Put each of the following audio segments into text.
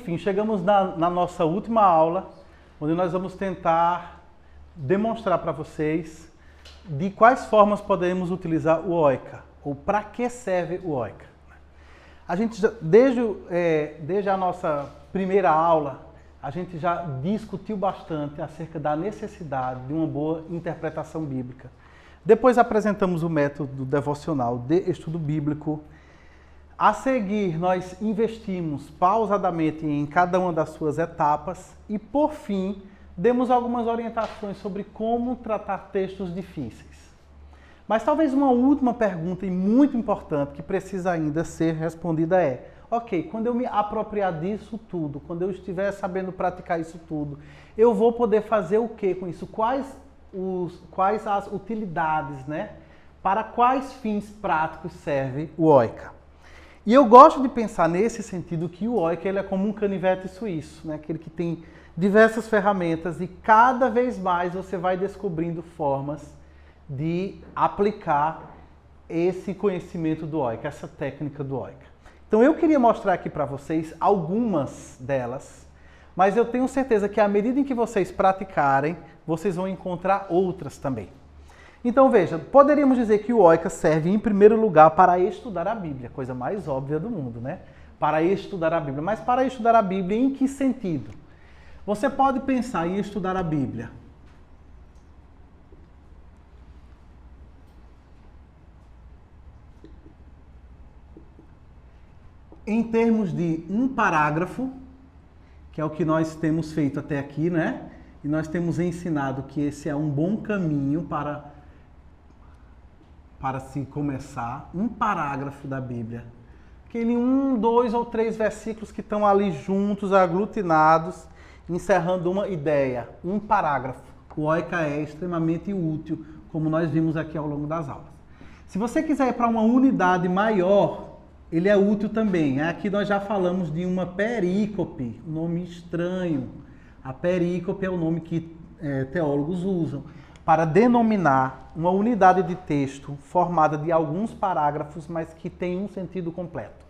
enfim, chegamos na nossa última aula, onde nós vamos tentar demonstrar para vocês de quais formas podemos utilizar o OICA, ou para que serve o OICA. A gente, desde a nossa primeira aula, a gente já discutiu bastante acerca da necessidade de uma boa interpretação bíblica. Depois apresentamos o método devocional de estudo bíblico. A seguir, nós investimos pausadamente em cada uma das suas etapas e, por fim, demos algumas orientações sobre como tratar textos difíceis. Mas talvez uma última pergunta e muito importante que precisa ainda ser respondida é: ok, quando eu me apropriar disso tudo, quando eu estiver sabendo praticar isso tudo, eu vou poder fazer o que com isso? Quais as utilidades, né? Para quais fins práticos serve o OICA? E eu gosto de pensar nesse sentido que o OICA ele é como um canivete suíço, né? Aquele que tem diversas ferramentas e cada vez mais você vai descobrindo formas de aplicar esse conhecimento do OICA, essa técnica do OICA. Então eu queria mostrar aqui para vocês algumas delas, mas eu tenho certeza que à medida em que vocês praticarem, vocês vão encontrar outras também. Então veja, poderíamos dizer que o OICA serve em primeiro lugar para estudar a Bíblia, coisa mais óbvia do mundo, né? Para estudar a Bíblia. Mas para estudar a Bíblia em que sentido? Você pode pensar em estudar a Bíblia em termos de um parágrafo, que é o que nós temos feito até aqui, né? E nós temos ensinado que esse é um bom caminho para se começar, um parágrafo da Bíblia. Aquele 1, 2 ou 3 versículos que estão ali juntos, aglutinados, encerrando uma ideia, um parágrafo. O OICA é extremamente útil, como nós vimos aqui ao longo das aulas. Se você quiser ir para uma unidade maior, ele é útil também. Aqui nós já falamos de uma perícope, um nome estranho. A perícope é o nome que teólogos usam para denominar uma unidade de texto formada de alguns parágrafos, mas que tem um sentido completo.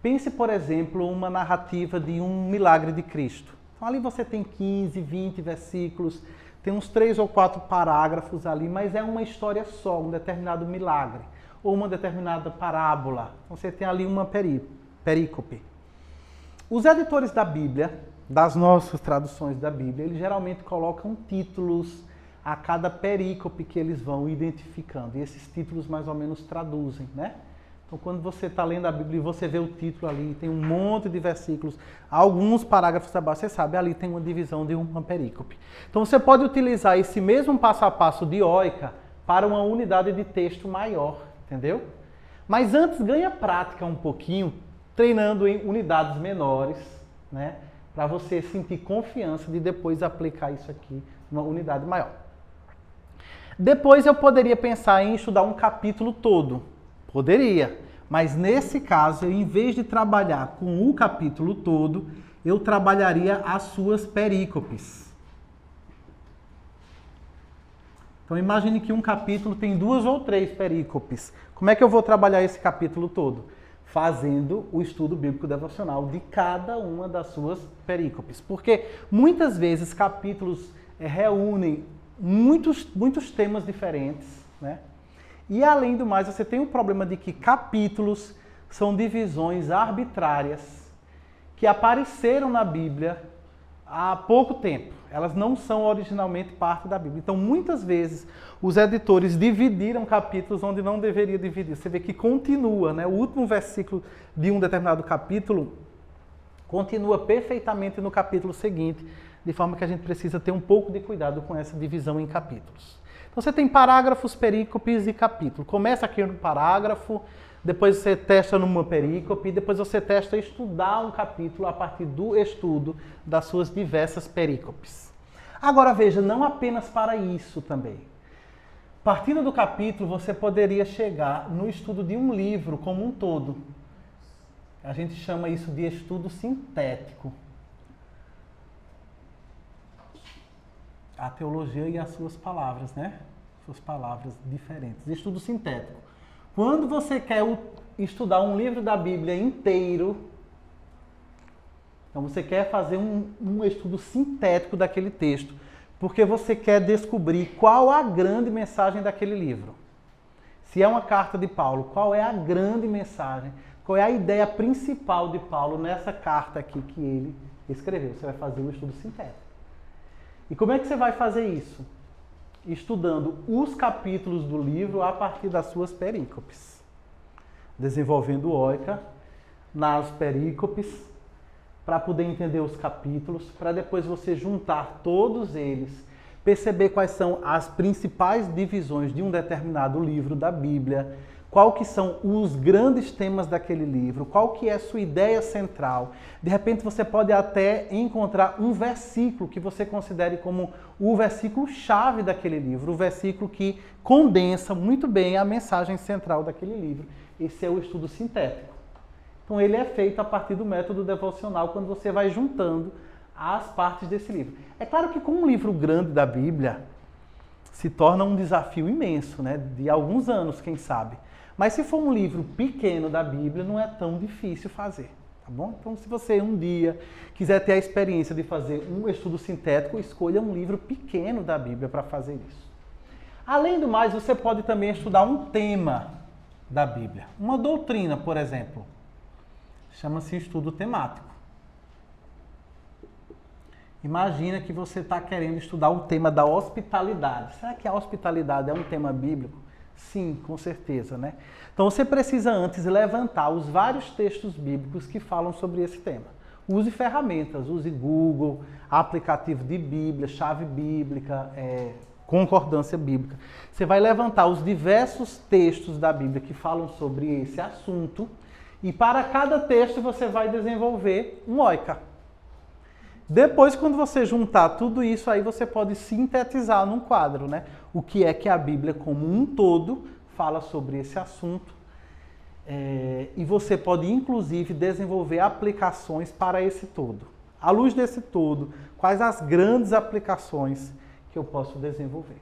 Pense, por exemplo, uma narrativa de um milagre de Cristo. Então, ali você tem 15, 20 versículos, tem uns 3 ou 4 parágrafos ali, mas é uma história só, um determinado milagre, ou uma determinada parábola. Então, você tem ali uma perícope. Os editores da Bíblia, das nossas traduções da Bíblia, eles geralmente colocam títulos a cada perícope que eles vão identificando. E esses títulos mais ou menos traduzem, né? Então, quando você está lendo a Bíblia e você vê o título ali, tem um monte de versículos, alguns parágrafos abaixo, você sabe, ali tem uma divisão de uma perícope. Então, você pode utilizar esse mesmo passo a passo de OICA para uma unidade de texto maior, entendeu? Mas antes, ganha prática um pouquinho, treinando em unidades menores, né? Para você sentir confiança de depois aplicar isso aqui numa unidade maior. Depois eu poderia pensar em estudar um capítulo todo. Poderia. Mas nesse caso, eu, em vez de trabalhar com o capítulo todo, eu trabalharia as suas perícopes. Então imagine que um capítulo tem 2 ou 3 perícopes. Como é que eu vou trabalhar esse capítulo todo? Fazendo o estudo bíblico devocional de cada uma das suas perícopes. Porque muitas vezes capítulos reúnem muitos temas diferentes, né? E além do mais, você tem o problema de que capítulos são divisões arbitrárias que apareceram na Bíblia há pouco tempo. Elas não são originalmente parte da Bíblia. Então, muitas vezes, os editores dividiram capítulos onde não deveria dividir. Você vê que continua, né? O último versículo de um determinado capítulo continua perfeitamente no capítulo seguinte, de forma que a gente precisa ter um pouco de cuidado com essa divisão em capítulos. Então você tem parágrafos, perícopes e capítulo. Começa aqui no parágrafo, depois você testa numa perícope, depois você testa estudar um capítulo a partir do estudo das suas diversas perícopes. Agora veja, não apenas para isso também. Partindo do capítulo, você poderia chegar no estudo de um livro como um todo. A gente chama isso de estudo sintético. A teologia e as suas palavras, né? Suas palavras diferentes. Estudo sintético. Quando você quer estudar um livro da Bíblia inteiro, Então você quer fazer um estudo sintético daquele texto, porque você quer descobrir qual a grande mensagem daquele livro. Se é uma carta de Paulo, qual é a grande mensagem? Qual é a ideia principal de Paulo nessa carta aqui que ele escreveu? Você vai fazer um estudo sintético. E como é que você vai fazer isso? Estudando os capítulos do livro a partir das suas perícopes. Desenvolvendo oica nas perícopes, para poder entender os capítulos, para depois você juntar todos eles, perceber quais são as principais divisões de um determinado livro da Bíblia, qual que são os grandes temas daquele livro, qual que é a sua ideia central. De repente você pode até encontrar um versículo que você considere como o versículo-chave daquele livro, o versículo que condensa muito bem a mensagem central daquele livro. Esse é o estudo sintético. Então ele é feito a partir do método devocional, quando você vai juntando as partes desse livro. É claro que com um livro grande da Bíblia, se torna um desafio imenso, né? De alguns anos, quem sabe. Mas se for um livro pequeno da Bíblia, não é tão difícil fazer, tá bom? Então se você um dia quiser ter a experiência de fazer um estudo sintético, escolha um livro pequeno da Bíblia para fazer isso. Além do mais, você pode também estudar um tema da Bíblia. Uma doutrina, por exemplo. Chama-se estudo temático. Imagina que você está querendo estudar o tema da hospitalidade. Será que a hospitalidade é um tema bíblico? Sim, com certeza, né? Então você precisa antes levantar os vários textos bíblicos que falam sobre esse tema. Use ferramentas, use Google, aplicativo de Bíblia, chave bíblica, concordância bíblica. Você vai levantar os diversos textos da Bíblia que falam sobre esse assunto. E para cada texto você vai desenvolver um oica. Depois, quando você juntar tudo isso, aí você pode sintetizar num quadro, né? O que é que a Bíblia como um todo fala sobre esse assunto. E você pode, inclusive, desenvolver aplicações para esse todo. À luz desse todo, quais as grandes aplicações que eu posso desenvolver?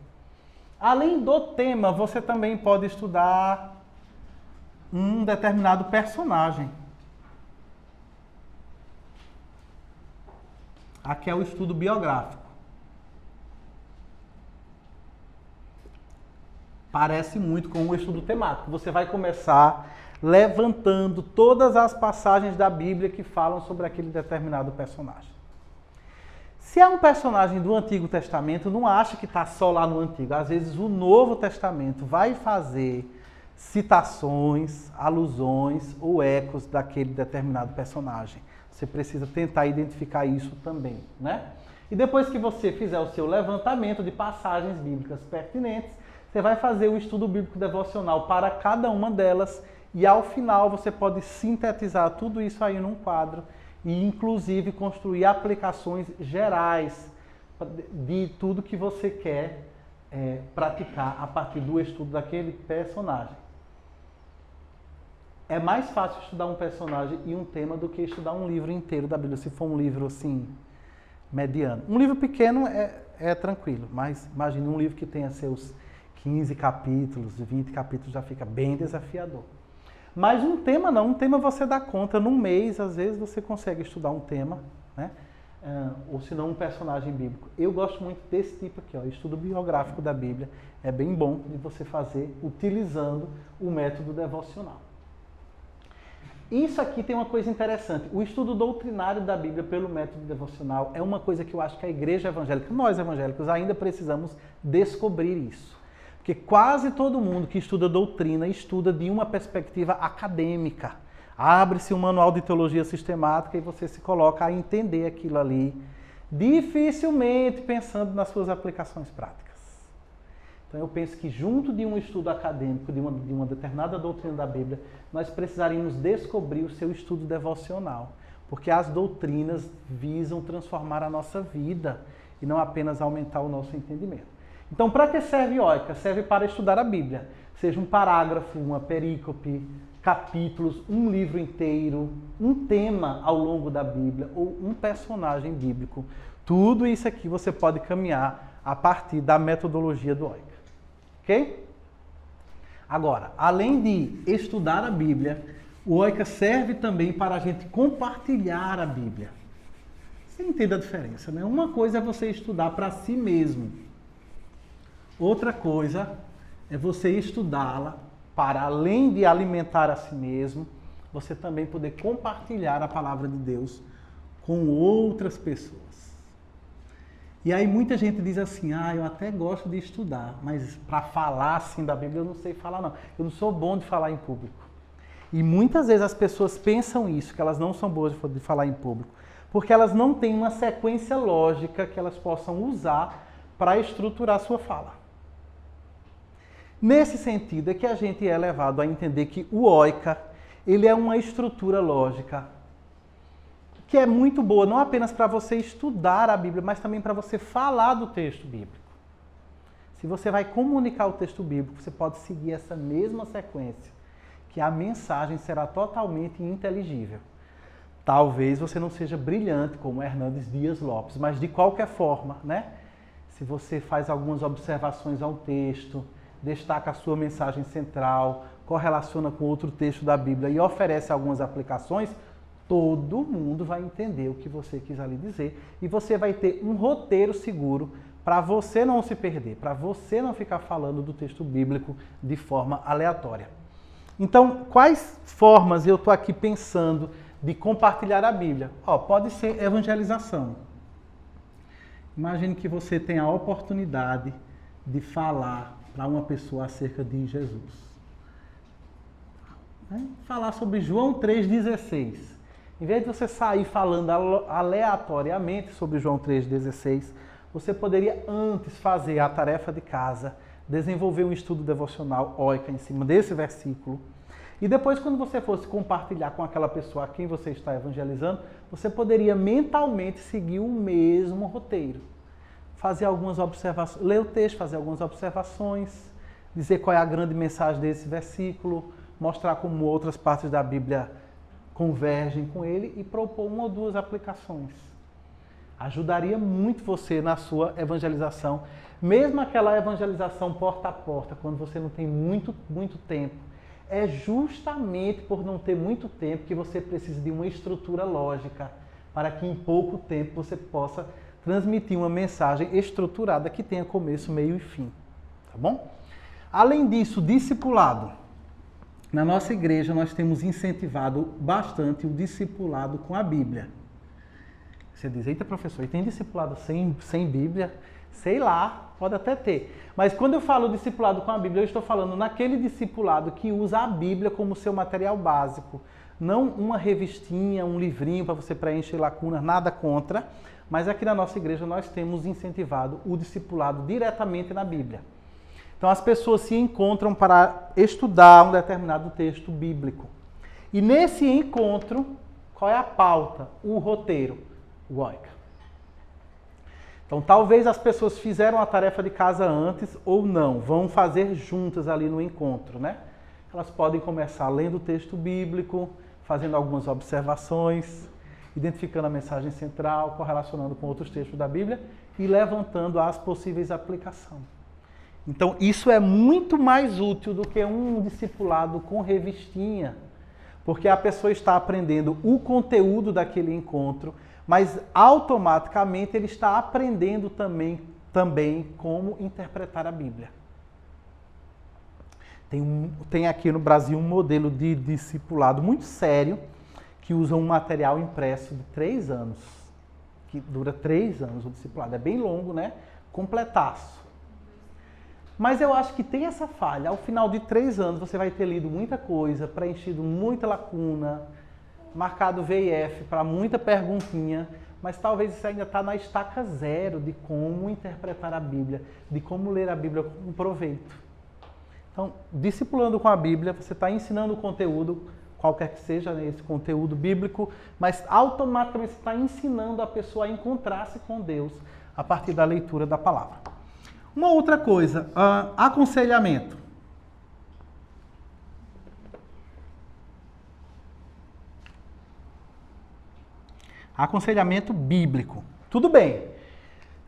Além do tema, você também pode estudar um determinado personagem. Aqui é o estudo biográfico. Parece muito com o estudo temático. Você vai começar levantando todas as passagens da Bíblia que falam sobre aquele determinado personagem. Se é um personagem do Antigo Testamento, não acha que está só lá no Antigo. Às vezes o Novo Testamento vai fazer citações, alusões ou ecos daquele determinado personagem. Você precisa tentar identificar isso também, né? E depois que você fizer o seu levantamento de passagens bíblicas pertinentes, você vai fazer o estudo bíblico devocional para cada uma delas e ao final você pode sintetizar tudo isso aí num quadro e inclusive construir aplicações gerais de tudo que você quer praticar a partir do estudo daquele personagem. É mais fácil estudar um personagem e um tema do que estudar um livro inteiro da Bíblia, se for um livro assim, mediano. Um livro pequeno é tranquilo, mas imagine um livro que tenha seus 15 capítulos, 20 capítulos, já fica bem desafiador. Mas um tema não, um tema você dá conta, num mês, às vezes você consegue estudar um tema, né? Ou se não um personagem bíblico. Eu gosto muito desse tipo aqui, ó, estudo biográfico da Bíblia. É bem bom de você fazer utilizando o método devocional. Isso aqui tem uma coisa interessante. O estudo doutrinário da Bíblia pelo método devocional é uma coisa que eu acho que a igreja evangélica, nós evangélicos, ainda precisamos descobrir isso. Porque quase todo mundo que estuda doutrina estuda de uma perspectiva acadêmica. Abre-se um manual de teologia sistemática e você se coloca a entender aquilo ali, dificilmente pensando nas suas aplicações práticas. Então eu penso que junto de um estudo acadêmico, de uma determinada doutrina da Bíblia, nós precisaríamos descobrir o seu estudo devocional. Porque as doutrinas visam transformar a nossa vida e não apenas aumentar o nosso entendimento. Então, para que serve oica? Serve para estudar a Bíblia. Seja um parágrafo, uma perícope, capítulos, um livro inteiro, um tema ao longo da Bíblia ou um personagem bíblico. Tudo isso aqui você pode caminhar a partir da metodologia do oica. Ok? Agora, além de estudar a Bíblia, o oica serve também para a gente compartilhar a Bíblia. Você entende a diferença, né? Uma coisa é você estudar para si mesmo. Outra coisa é você estudá-la para, além de alimentar a si mesmo, você também poder compartilhar a palavra de Deus com outras pessoas. E aí muita gente diz assim, eu até gosto de estudar, mas para falar assim da Bíblia eu não sei falar não. Eu não sou bom de falar em público. E muitas vezes as pessoas pensam isso, que elas não são boas de falar em público, porque elas não têm uma sequência lógica que elas possam usar para estruturar a sua fala. Nesse sentido é que a gente é levado a entender que o OICA, ele é uma estrutura lógica que é muito boa, não apenas para você estudar a Bíblia, mas também para você falar do texto bíblico. Se você vai comunicar o texto bíblico, você pode seguir essa mesma sequência, que a mensagem será totalmente inteligível. Talvez você não seja brilhante como Hernandes Dias Lopes, mas de qualquer forma, né? Se você faz algumas observações ao texto, destaca a sua mensagem central, correlaciona com outro texto da Bíblia e oferece algumas aplicações, todo mundo vai entender o que você quis ali dizer e você vai ter um roteiro seguro para você não se perder, para você não ficar falando do texto bíblico de forma aleatória. Então, quais formas eu estou aqui pensando de compartilhar a Bíblia? Pode ser evangelização. Imagine que você tem a oportunidade de falar para uma pessoa acerca de Jesus. Falar sobre João 3,16. Em vez de você sair falando aleatoriamente sobre João 3,16, você poderia antes fazer a tarefa de casa, desenvolver um estudo devocional OICA em cima desse versículo, e depois, quando você fosse compartilhar com aquela pessoa a quem você está evangelizando, você poderia mentalmente seguir o mesmo roteiro. Fazer algumas observações, ler o texto, fazer algumas observações, dizer qual é a grande mensagem desse versículo, mostrar como outras partes da Bíblia convergem com ele e propor uma ou duas aplicações. Ajudaria muito você na sua evangelização, mesmo aquela evangelização porta a porta, quando você não tem muito tempo. É justamente por não ter muito tempo que você precisa de uma estrutura lógica, para que em pouco tempo você possa transmitir uma mensagem estruturada que tenha começo, meio e fim. Tá bom? Além disso, discipulado. Na nossa igreja, nós temos incentivado bastante o discipulado com a Bíblia. Você diz, eita professor, e tem discipulado sem Bíblia? Sei lá, pode até ter. Mas quando eu falo discipulado com a Bíblia, eu estou falando naquele discipulado que usa a Bíblia como seu material básico. Não uma revistinha, um livrinho para você preencher lacunas, nada contra. Mas aqui na nossa igreja nós temos incentivado o discipulado diretamente na Bíblia. Então as pessoas se encontram para estudar um determinado texto bíblico. E nesse encontro, qual é a pauta? O roteiro, o OICA. Então talvez as pessoas fizeram a tarefa de casa antes ou não, vão fazer juntas ali no encontro, né? Elas podem começar lendo o texto bíblico, fazendo algumas observações, identificando a mensagem central, correlacionando com outros textos da Bíblia e levantando as possíveis aplicações. Então, isso é muito mais útil do que um discipulado com revistinha, porque a pessoa está aprendendo o conteúdo daquele encontro, mas automaticamente ele está aprendendo também como interpretar a Bíblia. Tem aqui no Brasil um modelo de discipulado muito sério, que usa um material impresso de 3 anos, que dura 3 anos o discipulado. É bem longo, né? Completaço. Mas eu acho que tem essa falha. Ao final de 3 anos você vai ter lido muita coisa, preenchido muita lacuna, marcado V e F para muita perguntinha, mas talvez isso ainda está na estaca zero de como interpretar a Bíblia, de como ler a Bíblia com proveito. Então, discipulando com a Bíblia, você está ensinando o conteúdo, qualquer que seja esse conteúdo bíblico, mas automaticamente você está ensinando a pessoa a encontrar-se com Deus a partir da leitura da palavra. Uma outra coisa, aconselhamento. Aconselhamento bíblico. Tudo bem.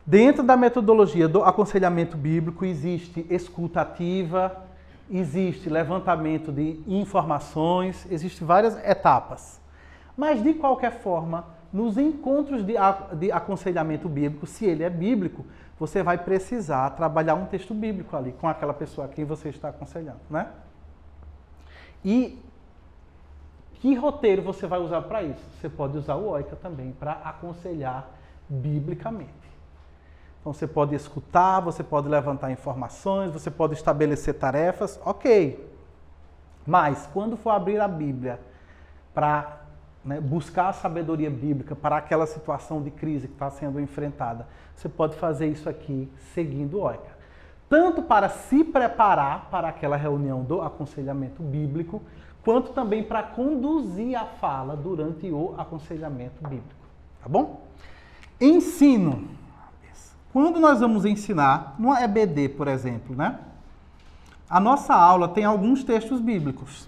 Dentro da metodologia do aconselhamento bíblico existe escuta ativa, existe levantamento de informações, existem várias etapas. Mas, de qualquer forma, nos encontros de aconselhamento bíblico, se ele é bíblico, você vai precisar trabalhar um texto bíblico ali com aquela pessoa a quem você está aconselhando, né? E que roteiro você vai usar para isso? Você pode usar o OICA também para aconselhar biblicamente. Então você pode escutar, você pode levantar informações, você pode estabelecer tarefas, ok. Mas quando for abrir a Bíblia para buscar a sabedoria bíblica para aquela situação de crise que está sendo enfrentada, você pode fazer isso aqui seguindo o OICA. Tanto para se preparar para aquela reunião do aconselhamento bíblico, quanto também para conduzir a fala durante o aconselhamento bíblico. Tá bom? Ensino. Quando nós vamos ensinar, no EBD, por exemplo, né? A nossa aula tem alguns textos bíblicos.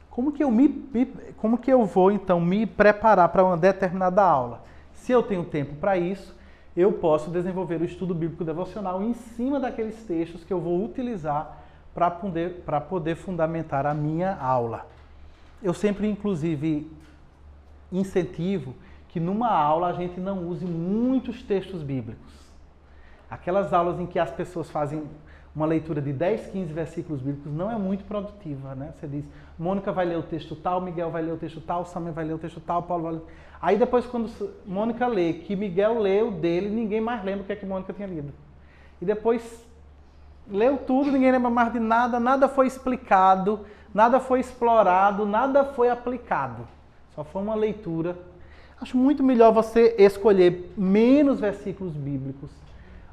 Como que eu vou, então, me preparar para uma determinada aula? Se eu tenho tempo para isso, eu posso desenvolver o estudo bíblico devocional em cima daqueles textos que eu vou utilizar para poder fundamentar a minha aula. Eu sempre, inclusive, incentivo que numa aula a gente não use muitos textos bíblicos. Aquelas aulas em que as pessoas fazem uma leitura de 10, 15 versículos bíblicos não é muito produtiva, né? Você diz, Mônica vai ler o texto tal, Miguel vai ler o texto tal, Samuel vai ler o texto tal, Paulo vai ler... Aí depois quando Mônica lê, que Miguel leu dele, ninguém mais lembra o que é que Mônica tinha lido. E depois leu tudo, ninguém lembra mais de nada, nada foi explicado, nada foi explorado, nada foi aplicado. Só foi uma leitura. Acho muito melhor você escolher menos versículos bíblicos,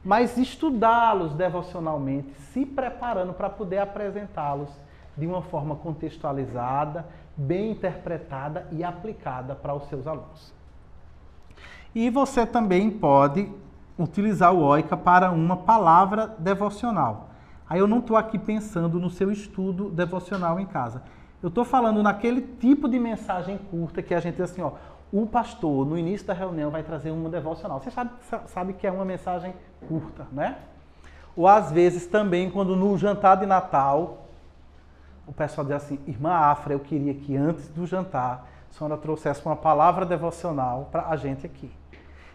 mas estudá-los devocionalmente, se preparando para poder apresentá-los de uma forma contextualizada, bem interpretada e aplicada para os seus alunos. E você também pode utilizar o OICA para uma palavra devocional. Aí eu não estou aqui pensando no seu estudo devocional em casa. Eu estou falando naquele tipo de mensagem curta que a gente diz assim, ó, o pastor, no início da reunião, vai trazer uma devocional. Você sabe que é uma mensagem curta, né? Ou às vezes também, quando no jantar de Natal, o pessoal diz assim, irmã Afra, eu queria que antes do jantar, a senhora trouxesse uma palavra devocional para a gente aqui.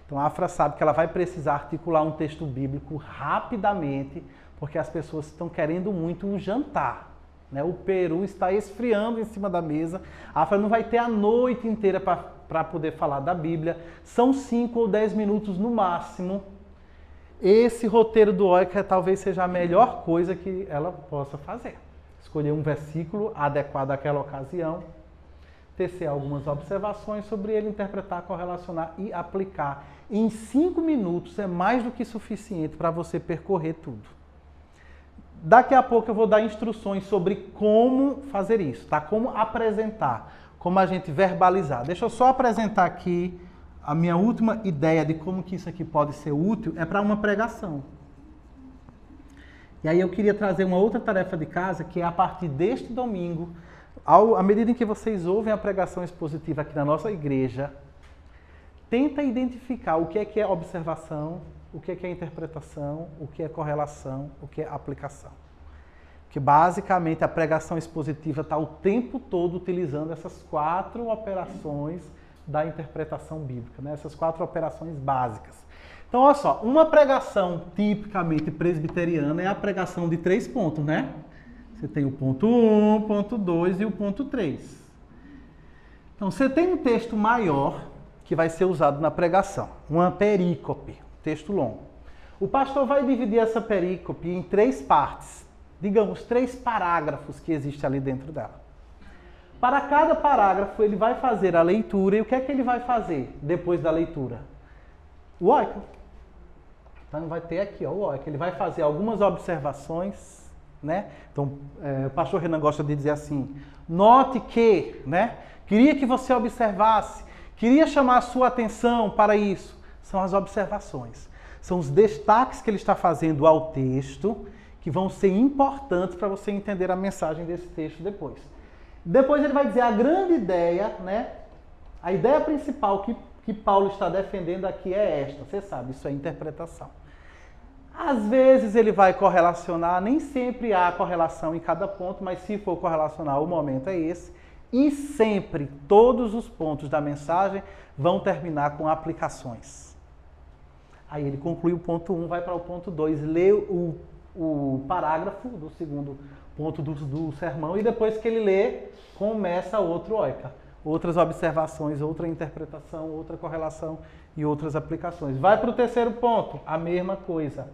Então a Afra sabe que ela vai precisar articular um texto bíblico rapidamente, porque as pessoas estão querendo muito um jantar. Né? O peru está esfriando em cima da mesa. A Afra não vai ter a noite inteira para poder falar da Bíblia. São 5 ou 10 minutos no máximo. Esse roteiro do OICA talvez seja a melhor coisa que ela possa fazer. Escolher um versículo adequado àquela ocasião, tecer algumas observações sobre ele, interpretar, correlacionar e aplicar. Em 5 minutos é mais do que suficiente para você percorrer tudo. Daqui a pouco eu vou dar instruções sobre como fazer isso, tá? Como apresentar, como a gente verbalizar. Deixa eu só apresentar aqui a minha última ideia de como que isso aqui pode ser útil, é para uma pregação. E aí eu queria trazer uma outra tarefa de casa, que é a partir deste domingo, à medida em que vocês ouvem a pregação expositiva aqui na nossa igreja, tenta identificar o que é observação, o que é interpretação, o que é correlação, o que é aplicação. Porque basicamente a pregação expositiva está o tempo todo utilizando essas 4 operações da interpretação bíblica, né? Essas 4 operações básicas. Então, olha só, uma pregação tipicamente presbiteriana é a pregação de 3 pontos, né? Você tem o ponto 1, o ponto 2 e o ponto 3. Então, você tem um texto maior que vai ser usado na pregação, uma perícope, texto longo. O pastor vai dividir essa perícope em 3 partes, digamos, 3 parágrafos que existem ali dentro dela. Para cada parágrafo, ele vai fazer a leitura, e o que é que ele vai fazer depois da leitura? O OICA. Então, vai ter aqui, ó, o OICA. Ele vai fazer algumas observações, né? Então, o pastor Renan gosta de dizer assim, note que, né? Queria que você observasse, queria chamar a sua atenção para isso. São as observações. São os destaques que ele está fazendo ao texto, que vão ser importantes para você entender a mensagem desse texto depois. Depois ele vai dizer a grande ideia, né? A ideia principal que Paulo está defendendo aqui é esta. Você sabe, isso é interpretação. Às vezes ele vai correlacionar, nem sempre há correlação em cada ponto, mas se for correlacionar, o momento é esse. E sempre, todos os pontos da mensagem vão terminar com aplicações. Aí ele conclui o ponto 1, vai para o ponto 2, lê o parágrafo do segundo ponto do sermão e depois que ele lê, começa outro oika. Outras observações, outra interpretação, outra correlação e outras aplicações. Vai para o terceiro ponto, a mesma coisa.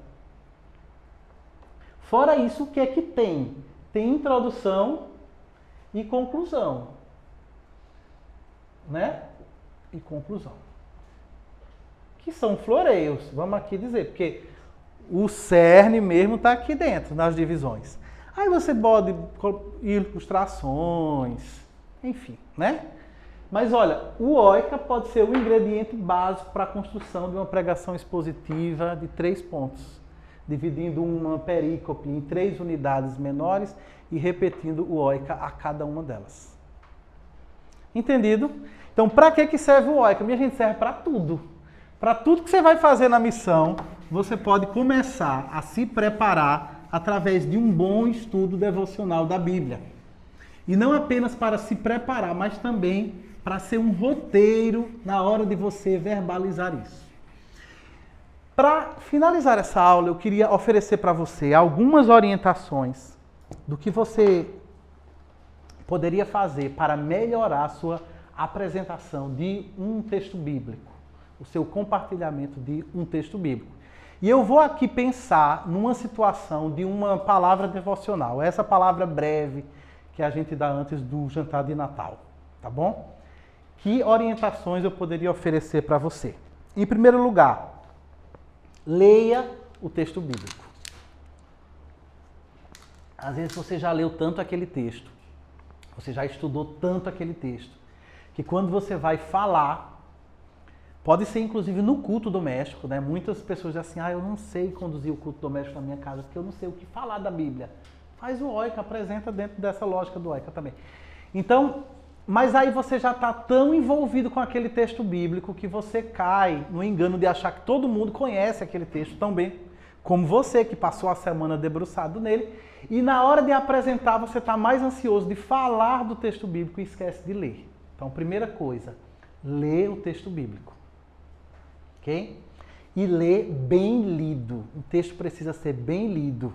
Fora isso, o que é que tem? Tem introdução e conclusão. Né? E conclusão. Que são floreios, vamos aqui dizer, porque o cerne mesmo está aqui dentro, nas divisões. Aí você pode ilustrações, enfim, né? Mas olha, o oika pode ser o ingrediente básico para a construção de uma pregação expositiva de 3 pontos, dividindo uma perícope em 3 unidades menores e repetindo o oika a cada uma delas. Entendido? Então, para que serve o oika? Minha gente, serve para tudo. Para tudo que você vai fazer na missão, você pode começar a se preparar através de um bom estudo devocional da Bíblia. E não apenas para se preparar, mas também para ser um roteiro na hora de você verbalizar isso. Para finalizar essa aula, eu queria oferecer para você algumas orientações do que você poderia fazer para melhorar a sua apresentação de um texto bíblico, o seu compartilhamento de um texto bíblico. E eu vou aqui pensar numa situação de uma palavra devocional, essa palavra breve que a gente dá antes do jantar de Natal, tá bom? Que orientações eu poderia oferecer para você? Em primeiro lugar, leia o texto bíblico. Às vezes você já leu tanto aquele texto, você já estudou tanto aquele texto, que quando você vai falar, pode ser inclusive no culto doméstico, né? Muitas pessoas dizem assim, eu não sei conduzir o culto doméstico na minha casa, porque eu não sei o que falar da Bíblia. Faz o oika, apresenta dentro dessa lógica do oika também. Então, mas aí você já está tão envolvido com aquele texto bíblico que você cai no engano de achar que todo mundo conhece aquele texto tão bem como você, que passou a semana debruçado nele, e na hora de apresentar você está mais ansioso de falar do texto bíblico e esquece de ler. Então, primeira coisa, lê o texto bíblico. Ok? E lê bem lido. O texto precisa ser bem lido.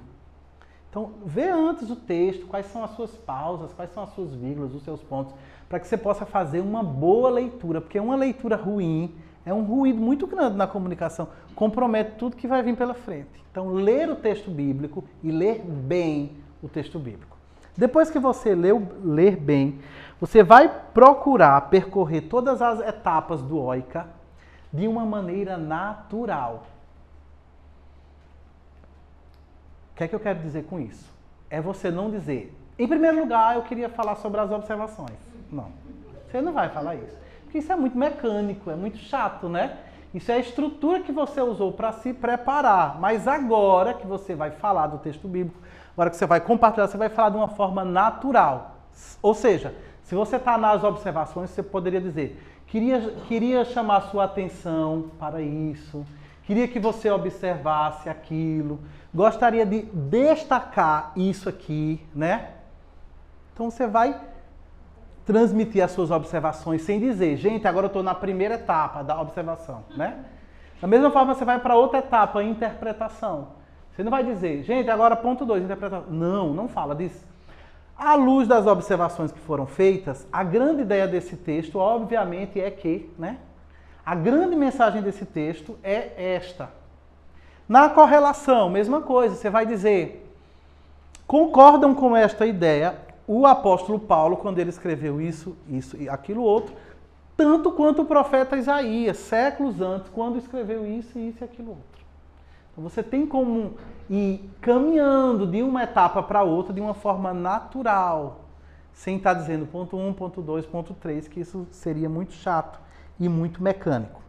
Então, vê antes o texto, quais são as suas pausas, quais são as suas vírgulas, os seus pontos, para que você possa fazer uma boa leitura, porque uma leitura ruim é um ruído muito grande na comunicação, compromete tudo que vai vir pela frente. Então, ler o texto bíblico e ler bem o texto bíblico. Depois que você ler bem, você vai procurar percorrer todas as etapas do oika de uma maneira natural. O que é que eu quero dizer com isso? É você não dizer, em primeiro lugar, eu queria falar sobre as observações. Não, você não vai falar isso. Porque isso é muito mecânico, é muito chato, né? Isso é a estrutura que você usou para se preparar. Mas agora que você vai falar do texto bíblico, agora que você vai compartilhar, você vai falar de uma forma natural. Ou seja, se você está nas observações, você poderia dizer, queria chamar sua atenção para isso, queria que você observasse aquilo, gostaria de destacar isso aqui, né? Então você vai transmitir as suas observações sem dizer, gente, agora eu estou na primeira etapa da observação, né? Da mesma forma, você vai para outra etapa, interpretação. Você não vai dizer, gente, agora ponto 2, interpretação. Não, não fala disso. À luz das observações que foram feitas, a grande ideia desse texto, obviamente, é que, né? A grande mensagem desse texto é esta. Na correlação, mesma coisa, você vai dizer, concordam com esta ideia o apóstolo Paulo, quando ele escreveu isso e aquilo outro, tanto quanto o profeta Isaías, séculos antes, quando escreveu isso e aquilo outro. Então você tem como ir caminhando de uma etapa para outra de uma forma natural, sem estar dizendo ponto 1, ponto 2, ponto 3, que isso seria muito chato e muito mecânico.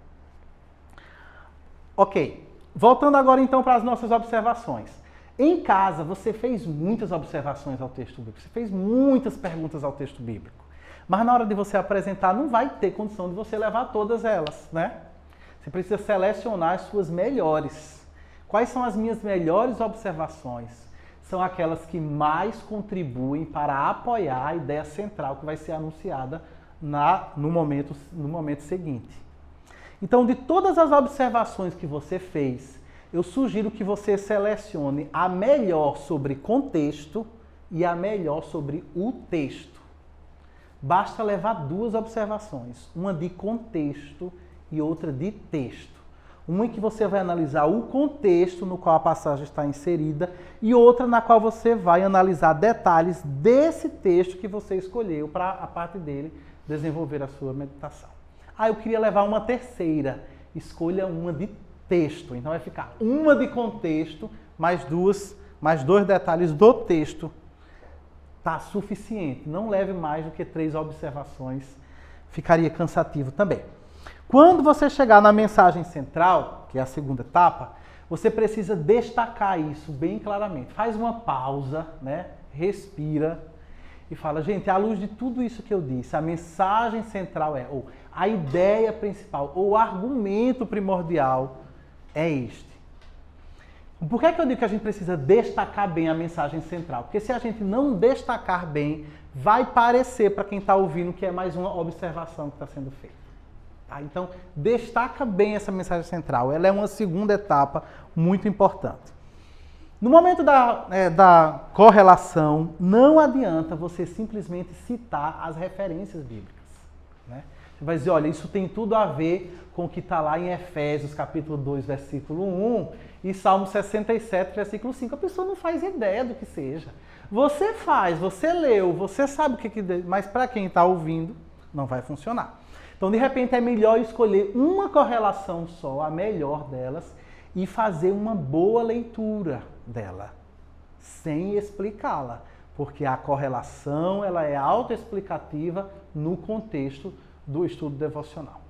Ok, voltando agora então para as nossas observações. Em casa, você fez muitas observações ao texto bíblico, você fez muitas perguntas ao texto bíblico, mas na hora de você apresentar, não vai ter condição de você levar todas elas, né? Você precisa selecionar as suas melhores. Quais são as minhas melhores observações? são aquelas que mais contribuem para apoiar a ideia central que vai ser anunciada no momento seguinte. Então, de todas as observações que você fez, eu sugiro que você selecione a melhor sobre contexto e a melhor sobre o texto. Basta levar 2 observações, uma de contexto e outra de texto. Uma em que você vai analisar o contexto no qual a passagem está inserida e outra na qual você vai analisar detalhes desse texto que você escolheu para, a partir dele, desenvolver a sua meditação. Eu queria levar uma terceira. Escolha uma de texto. Então vai ficar uma de contexto, mais 2 detalhes do texto. Tá suficiente. Não leve mais do que 3 observações. Ficaria cansativo também. Quando você chegar na mensagem central, que é a segunda etapa, você precisa destacar isso bem claramente. Faz uma pausa, né? Respira e fala, gente, à luz de tudo isso que eu disse, a mensagem central é, ou a ideia principal, ou o argumento primordial é este. Por que eu digo que a gente precisa destacar bem a mensagem central? Porque se a gente não destacar bem, vai parecer para quem está ouvindo que é mais uma observação que está sendo feita. Tá? Então, destaca bem essa mensagem central. Ela é uma segunda etapa muito importante. No momento da correlação, não adianta você simplesmente citar as referências bíblicas. Né? Você vai dizer, olha, isso tem tudo a ver com o que está lá em Efésios, capítulo 2, versículo 1, e Salmo 67, versículo 5. A pessoa não faz ideia do que seja. Você faz, você leu, você sabe o que... Mas para quem está ouvindo, não vai funcionar. Então, de repente, é melhor escolher uma correlação só, a melhor delas, e fazer uma boa leitura dela, sem explicá-la. Porque a correlação ela é autoexplicativa no contexto do estudo devocional.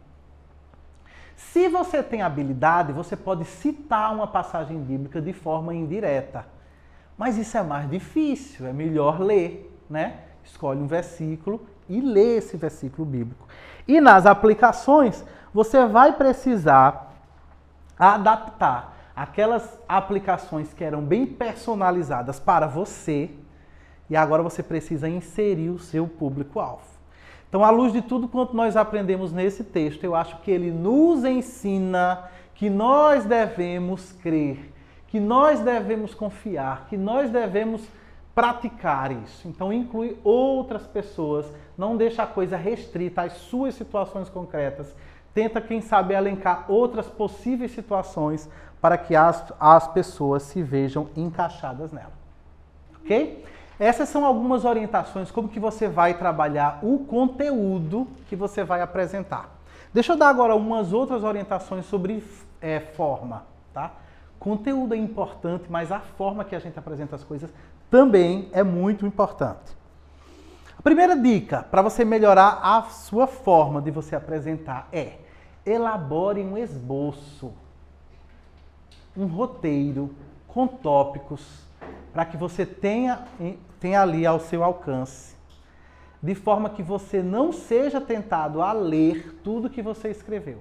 Se você tem habilidade, você pode citar uma passagem bíblica de forma indireta. Mas isso é mais difícil, é melhor ler, né? Escolhe um versículo e lê esse versículo bíblico. E nas aplicações, você vai precisar adaptar aquelas aplicações que eram bem personalizadas para você e agora você precisa inserir o seu público-alvo. Então, à luz de tudo quanto nós aprendemos nesse texto, eu acho que ele nos ensina que nós devemos crer, que nós devemos confiar, que nós devemos praticar isso. Então, inclui outras pessoas, não deixa a coisa restrita às suas situações concretas. Tenta, quem sabe, elencar outras possíveis situações para que as pessoas se vejam encaixadas nela. Ok? Essas são algumas orientações como que você vai trabalhar o conteúdo que você vai apresentar. Deixa eu dar agora umas outras orientações sobre forma, tá? Conteúdo é importante, mas a forma que a gente apresenta as coisas também é muito importante. A primeira dica para você melhorar a sua forma de você apresentar é elabore um esboço, um roteiro com tópicos para que você tenha ali ao seu alcance, de forma que você não seja tentado a ler tudo que você escreveu.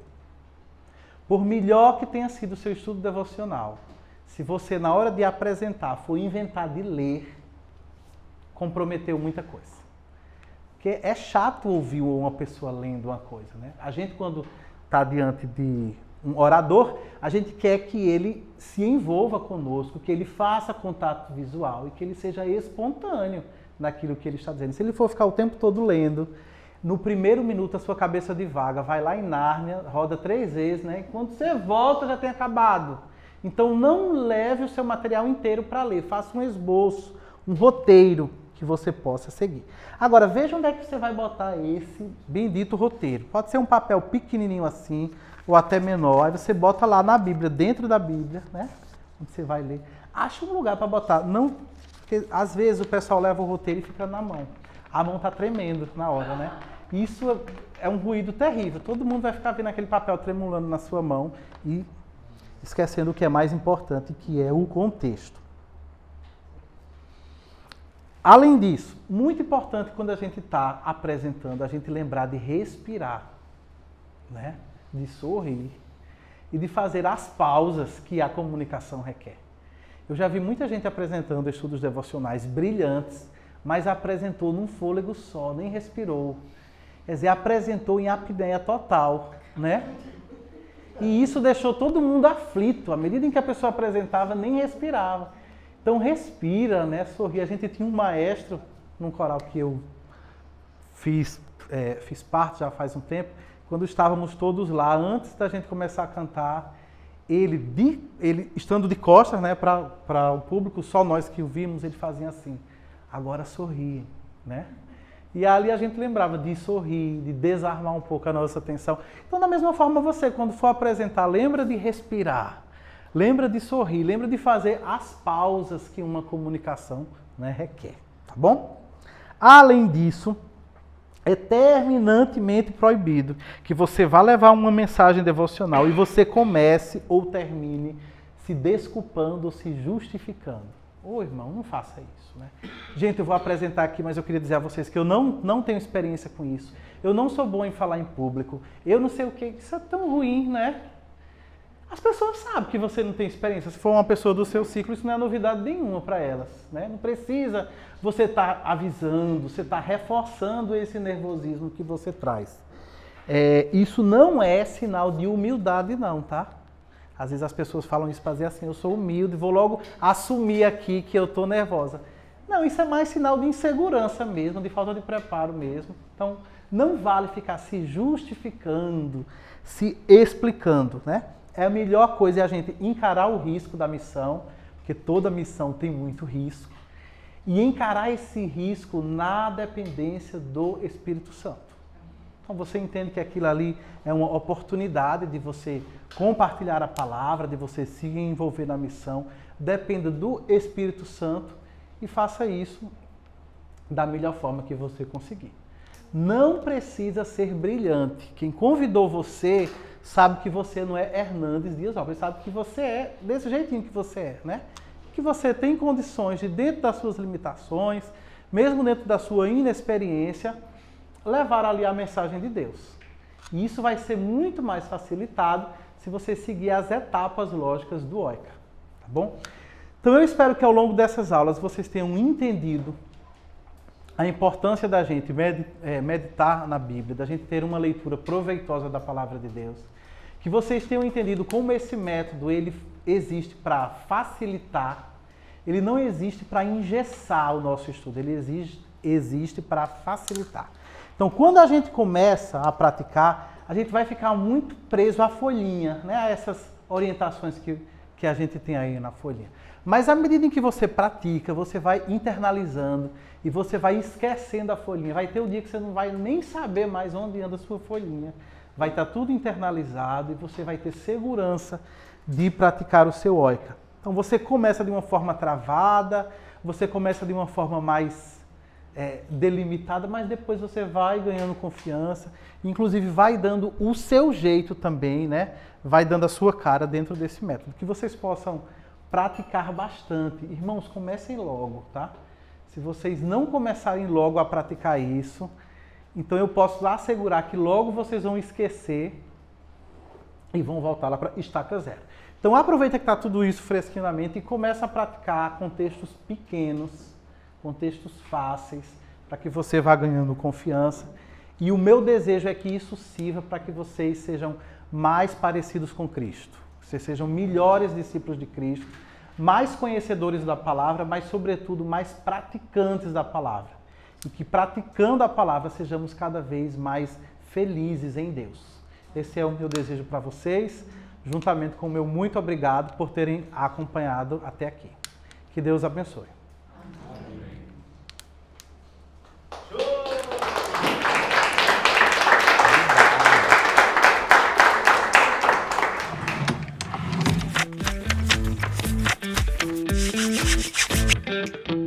Por melhor que tenha sido o seu estudo devocional, se você, na hora de apresentar, for inventar de ler, comprometeu muita coisa. Porque é chato ouvir uma pessoa lendo uma coisa, né? A gente, quando está diante de um orador, a gente quer que ele se envolva conosco, que ele faça contato visual e que ele seja espontâneo naquilo que ele está dizendo. Se ele for ficar o tempo todo lendo, no primeiro minuto a sua cabeça divaga, vai lá em Nárnia, roda 3 vezes, né? E quando você volta já tem acabado. Então não leve o seu material inteiro para ler, faça um esboço, um roteiro que você possa seguir. Agora, veja onde é que você vai botar esse bendito roteiro. Pode ser um papel pequenininho assim, ou até menor. Aí você bota lá na Bíblia, dentro da Bíblia, né? Onde você vai ler. Acha um lugar para botar. Não, porque às vezes o pessoal leva o roteiro e fica na mão. A mão tá tremendo na hora, né? Isso é um ruído terrível. Todo mundo vai ficar vendo aquele papel tremulando na sua mão e esquecendo o que é mais importante, que é o contexto. Além disso, muito importante quando a gente está apresentando, a gente lembrar de respirar, né? De sorrir e de fazer as pausas que a comunicação requer. Eu já vi muita gente apresentando estudos devocionais brilhantes, mas apresentou num fôlego só, nem respirou. Quer dizer, apresentou em apneia total, né? E isso deixou todo mundo aflito. À medida em que a pessoa apresentava, nem respirava. Então respira, né? Sorri. A gente tinha um maestro num coral que eu fiz parte já faz um tempo, quando estávamos todos lá, antes da gente começar a cantar, ele estando de costas, né, para o público, só nós que o vimos, ele fazia assim, agora sorriem, né? E ali a gente lembrava de sorrir, de desarmar um pouco a nossa atenção. Então, da mesma forma, você, quando for apresentar, lembra de respirar, lembra de sorrir, lembra de fazer as pausas que uma comunicação, né, requer, tá bom? Além disso, é terminantemente proibido que você vá levar uma mensagem devocional e você comece ou termine se desculpando ou se justificando. Ô irmão, não faça isso, né? Gente, eu vou apresentar aqui, mas eu queria dizer a vocês que eu não tenho experiência com isso. Eu não sou bom em falar em público. Eu não sei o que. Isso é tão ruim, né? As pessoas sabem que você não tem experiência. Se for uma pessoa do seu ciclo, isso não é novidade nenhuma para elas, né? Não precisa você estar avisando, você está reforçando esse nervosismo que você traz. Isso não é sinal de humildade não, tá? Às vezes as pessoas falam isso para dizer assim, eu sou humilde, vou logo assumir aqui que eu estou nervosa. Não, isso é mais sinal de insegurança mesmo, de falta de preparo mesmo. Então, não vale ficar se justificando, se explicando, né? A melhor coisa é a gente encarar o risco da missão, porque toda missão tem muito risco, e encarar esse risco na dependência do Espírito Santo. Então você entende que aquilo ali é uma oportunidade de você compartilhar a palavra, de você se envolver na missão, dependa do Espírito Santo e faça isso da melhor forma que você conseguir. Não precisa ser brilhante. Quem convidou você sabe que você não é Hernandes Dias Alves, sabe que você é desse jeitinho que você é, né? Que você tem condições de, dentro das suas limitações, mesmo dentro da sua inexperiência, levar ali a mensagem de Deus. E isso vai ser muito mais facilitado se você seguir as etapas lógicas do OICA, tá bom? Então eu espero que ao longo dessas aulas vocês tenham entendido a importância da gente meditar na Bíblia, da gente ter uma leitura proveitosa da Palavra de Deus, que vocês tenham entendido como esse método ele existe para facilitar, ele não existe para engessar o nosso estudo, ele existe para facilitar. Então, quando a gente começa a praticar, a gente vai ficar muito preso à folhinha, né? A essas orientações que a gente tem aí na folhinha. Mas à medida em que você pratica, você vai internalizando e você vai esquecendo a folhinha. Vai ter um dia que você não vai nem saber mais onde anda a sua folhinha. Vai estar tudo internalizado e você vai ter segurança de praticar o seu OICA. Então você começa de uma forma travada, você começa de uma forma mais delimitada, mas depois você vai ganhando confiança, inclusive vai dando o seu jeito também, né? Vai dando a sua cara dentro desse método. Que vocês possam praticar bastante. Irmãos, comecem logo, tá? Se vocês não começarem logo a praticar isso, então eu posso assegurar que logo vocês vão esquecer e vão voltar lá para estaca zero. Então aproveita que está tudo isso fresquinho na mente e começa a praticar com textos pequenos, com textos fáceis, para que você vá ganhando confiança. E o meu desejo é que isso sirva para que vocês sejam mais parecidos com Cristo. Que vocês sejam melhores discípulos de Cristo, mais conhecedores da palavra, mas sobretudo mais praticantes da palavra. E que praticando a palavra sejamos cada vez mais felizes em Deus. Esse é o meu desejo para vocês, juntamente com o meu muito obrigado por terem acompanhado até aqui. Que Deus abençoe. Amém.